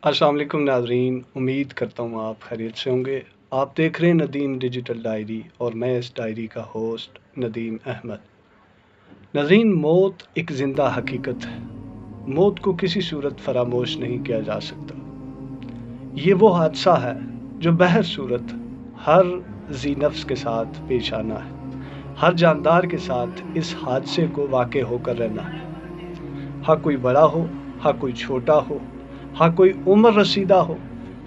अस्सलाम वालेकुम नाज़रीन, उम्मीद करता हूँ आप खैरियत से होंगे। आप देख रहे हैं नदीम डिजिटल डायरी और मैं इस डायरी का होस्ट नदीम अहमद। नाज़रीन, मौत एक ज़िंदा हकीकत है। मौत को किसी सूरत फरामोश नहीं किया जा सकता। ये वो हादसा है जो बहर सूरत हर जी नफ्स के साथ पेश आना है। हर जानदार के साथ इस हादसे को वाक़े होकर रहना है। हाँ कोई बड़ा हो, हाँ कोई छोटा हो, हाँ कोई उम्र रसीदा हो,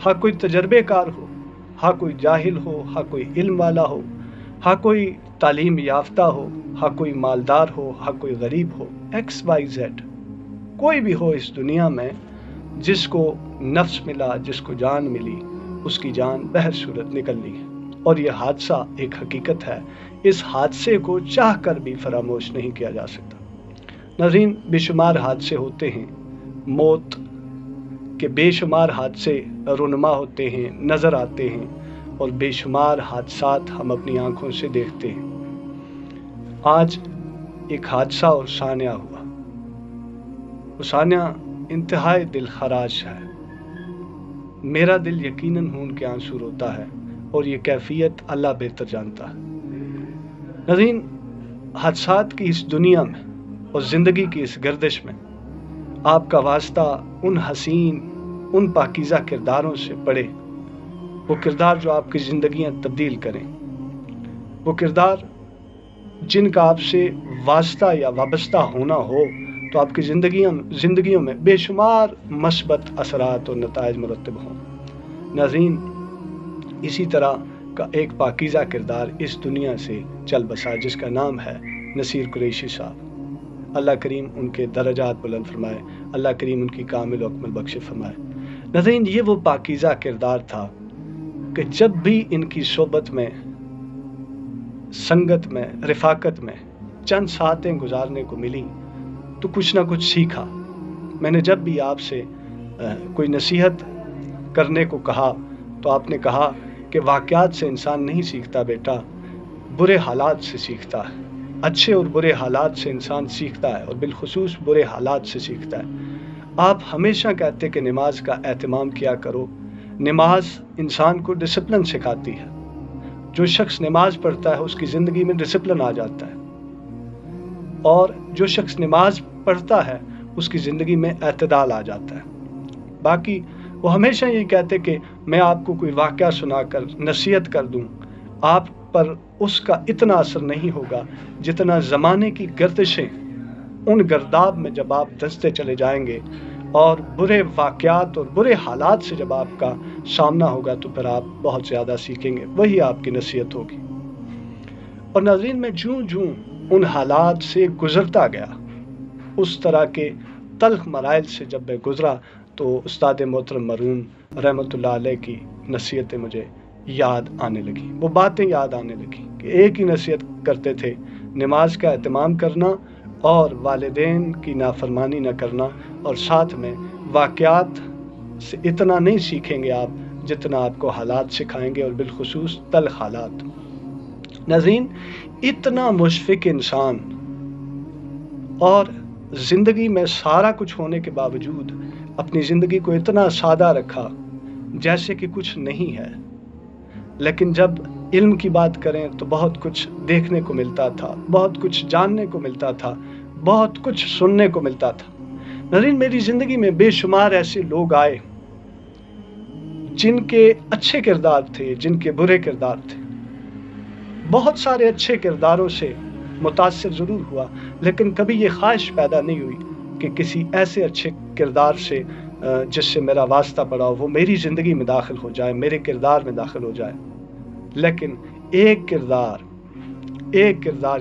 हाँ कोई तजर्बेकार हो, हाँ कोई जाहिल हो, हाँ कोई इल्म वाला हो, हाँ कोई तालीम याफ्ता हो, हाँ कोई मालदार हो, हाँ कोई गरीब हो, XYZ कोई भी हो इस दुनिया में, जिसको नफ्स मिला, जिसको जान मिली, उसकी जान बहर सूरत निकलनी है। और यह हादसा एक हकीकत है। इस हादसे को चाह कर भी फरामोश नहीं किया जा सकता। नाज़रीन, बेशुमार हादसे होते हैं, मौत के बेशुमार हादसे रुनमा होते हैं, नज़र आते हैं और बेशुमार हादसात हम अपनी आंखों से देखते हैं। आज एक हादसा उसान्या हुआ। उसान्या इंतहाई दिल खराश है। मेरा दिल यकीनन खून के आंसू रोता है और ये कैफियत अल्लाह बेहतर जानता है। नाज़रीन, हादसात की इस दुनिया में और ज़िंदगी की इस गर्दिश में आपका वास्ता उन हसीन, उन पाकीज़ा किरदारों से पड़े, वो किरदार जो आपकी ज़िंदगियां तब्दील करें, वो किरदार जिनका आपसे वास्ता या वाबस्ता होना हो तो आपकी ज़िंदगियों में बेशुमार मस्बत असरात और नताइज मुरतब हों। नाज़रीन, इसी तरह का एक पाकीज़ा किरदार इस दुनिया से चल बसा, जिसका नाम है नसीर कुरैशी साहब। अल्लाह करीम उनके दरजात बुलंद फरमाए, अल्लाह करीम उनकी कामिल और अकमल बख्श फरमाए। नाज़रीन, ये वो पाकीज़ा किरदार था कि जब भी इनकी सोबत में, संगत में, रिफाकत में चंद सातें गुजारने को मिली तो कुछ ना कुछ सीखा। मैंने जब भी आपसे कोई नसीहत करने को कहा तो आपने कहा कि वाक़यात से इंसान नहीं सीखता बेटा, बुरे हालात से सीखता है। अच्छे और बुरे हालात से इंसान सीखता है और बिलखुसूस बुरे हालात से सीखता है। आप हमेशा कहते कि नमाज का एहतमाम किया करो। नमाज इंसान को डिसिप्लिन सिखाती है। जो शख्स नमाज पढ़ता है उसकी ज़िंदगी में डिसिप्लिन आ जाता है, और जो शख्स नमाज पढ़ता है उसकी ज़िंदगी में एतदाल आ जाता है। बाकी वो हमेशा यही कहते कि मैं आपको कोई वाक़या सुनाकर नसीहत कर दूं, आप पर उसका इतना असर नहीं होगा जितना ज़माने की गर्दिशें, उन गर्दाब में जब आप धंसते चले जाएंगे और बुरे वाक़यात और बुरे हालात से जब आपका सामना होगा तो फिर आप बहुत ज़्यादा सीखेंगे। वही आपकी नसीहत होगी। और नाज़रीन, मैं जूं उन हालात से गुज़रता गया, उस तरह के तल्ख़ मराइल से जब मैं गुज़रा तो उस्ताद मोहतरम मरहूम रहमतुल्लाह अलैह की नसीहतें मुझे याद आने लगी, वो बातें याद आने लगी कि एक ही नसीहत करते थे, नमाज का एहतमाम करना और वालिदैन की नाफरमानी न करना, और साथ में वाक़यात से इतना नहीं सीखेंगे आप जितना आपको हालात सिखाएंगे, और बिलखुसूस तल्ख़ हालात। नाज़रीन, इतना मुशफ़िक़ इंसान और ज़िंदगी में सारा कुछ होने के बावजूद अपनी ज़िंदगी को इतना सादा रखा जैसे कि कुछ नहीं है। लेकिन जब इल्म की बात करें तो बहुत कुछ देखने को मिलता था, बहुत कुछ जानने को मिलता था, बहुत कुछ सुनने को मिलता था। नाज़रीन, मेरी ज़िंदगी में बेशुमार ऐसे लोग आए जिनके अच्छे किरदार थे, जिनके बुरे किरदार थे। बहुत सारे अच्छे किरदारों से मुतासिर ज़रूर हुआ, लेकिन कभी ये ख्वाहिश पैदा नहीं हुई कि किसी ऐसे अच्छे किरदार से जिससे मेरा वास्ता पड़ा हो वो मेरी ज़िंदगी में दाखिल हो जाए, मेरे किरदार में दाखिल हो जाए। लेकिन एक किरदार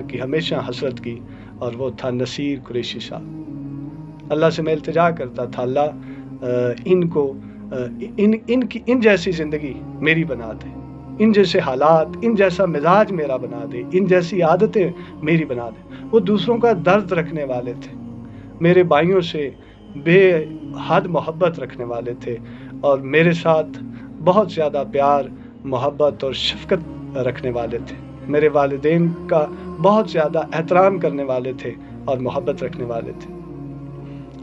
की हमेशा हसरत की, और वो था नसीर कुरैशी साहब। अल्लाह से मैं इल्तिजा करता था, अल्लाह इनको इन जैसी ज़िंदगी मेरी बना दे, इन जैसे हालात, इन जैसा मिजाज मेरा बना दे, इन जैसी आदतें मेरी बना दे। वो दूसरों का दर्द रखने वाले थे, मेरे भाइयों से बेहद मोहब्बत रखने वाले थे, और मेरे साथ बहुत ज़्यादा प्यार, मोहब्बत और शफ़क़त रखने वाले थे। मेरे वालिदैन का बहुत ज़्यादा एहतराम करने वाले थे और मोहब्बत रखने वाले थे।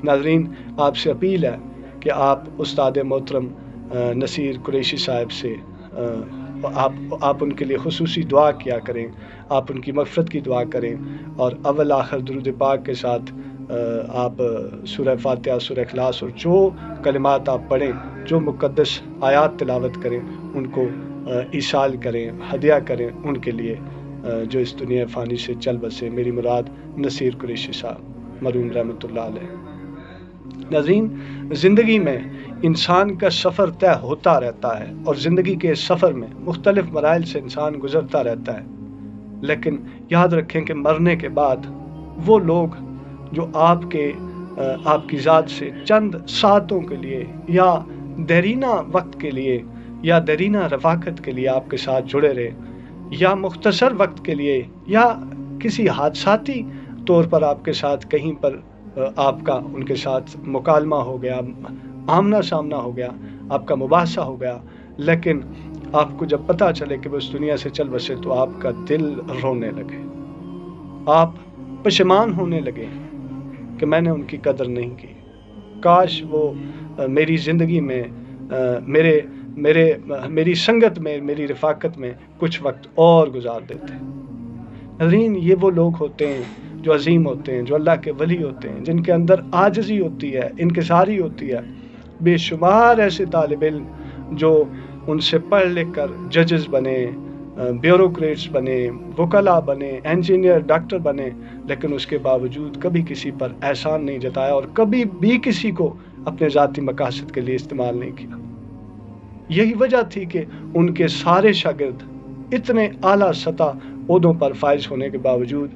नाज़रीन, आपसे अपील है کہ آپ استاد محترم نصیر قریشی صاحب سے آپ ان کے لیے خصوصی دعا کیا کریں، آپ ان کی مغفرت کی دعا کریں، اور اول آخر درود پاک کے ساتھ آپ سورہ فاتحہ، سورہ اخلاص اور جو کلمات آپ پڑھیں، جو مقدس آیات تلاوت کریں، ان کو ایصال کریں، ہدیہ کریں ان کے لیے جو اس دنیا فانی سے چل بسے۔ میری مراد نصیر قریشی صاحب مرحوم رحمۃ اللہ علیہ۔ ناظرین، زندگی میں انسان کا سفر طے ہوتا رہتا ہے، اور زندگی کے اس سفر میں مختلف مراحل سے انسان گزرتا رہتا ہے، لیکن یاد رکھیں کہ مرنے کے بعد وہ لوگ جو آپ کی ذات سے چند ساعتوں کے لیے یا دیرینہ وقت کے لیے یا دیرینہ رفاقت کے لیے آپ کے ساتھ جڑے رہے، یا مختصر وقت کے لیے یا کسی حادثاتی طور پر آپ کے ساتھ کہیں پر آپ کا ان کے ساتھ مکالمہ ہو گیا، آمنا سامنا ہو گیا، آپ کا مباحثہ ہو گیا، لیکن آپ کو جب پتہ چلے کہ وہ اس دنیا سے چل بسے تو آپ کا دل رونے لگے، آپ پشیمان ہونے لگے کہ میں نے ان کی قدر نہیں کی، کاش وہ میری زندگی میں میری سنگت میں، میری رفاقت میں کچھ وقت اور گزار دیتے۔ ناظرین، یہ وہ لوگ ہوتے ہیں جو عظیم ہوتے ہیں، جو اللہ کے ولی ہوتے ہیں، جن کے اندر عاجزی ہوتی ہے، انکساری ہوتی ہے۔ بے شمار ایسے طالب علم جو ان سے پڑھ لکھ کر ججز بنے، بیوروکریٹس بنے، وکلاء بنے، انجینئر، ڈاکٹر بنے، لیکن اس کے باوجود کبھی کسی پر احسان نہیں جتایا اور کبھی بھی کسی کو اپنے ذاتی مقاصد کے لیے استعمال نہیں کیا۔ یہی وجہ تھی کہ ان کے سارے شاگرد اتنے اعلیٰ سطح عہدوں پر فائز ہونے کے باوجود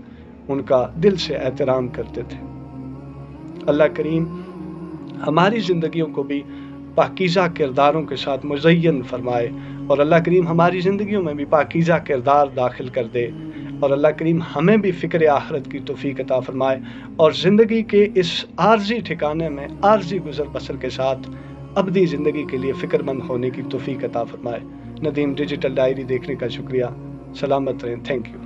ان کا دل سے احترام کرتے تھے۔ اللہ کریم ہماری زندگیوں کو بھی پاکیزہ کرداروں کے ساتھ مزین فرمائے، اور اللہ کریم ہماری زندگیوں میں بھی پاکیزہ کردار داخل کر دے، اور اللہ کریم ہمیں بھی فکر آخرت کی توفیق عطا فرمائے، اور زندگی کے اس عارضی ٹھکانے میں عارضی گزر بسر کے ساتھ ابدی زندگی کے لیے فکر مند ہونے کی توفیق عطا فرمائے۔ ندیم ڈیجیٹل ڈائری دیکھنے کا شکریہ۔ سلامت رہیں۔ Thank you.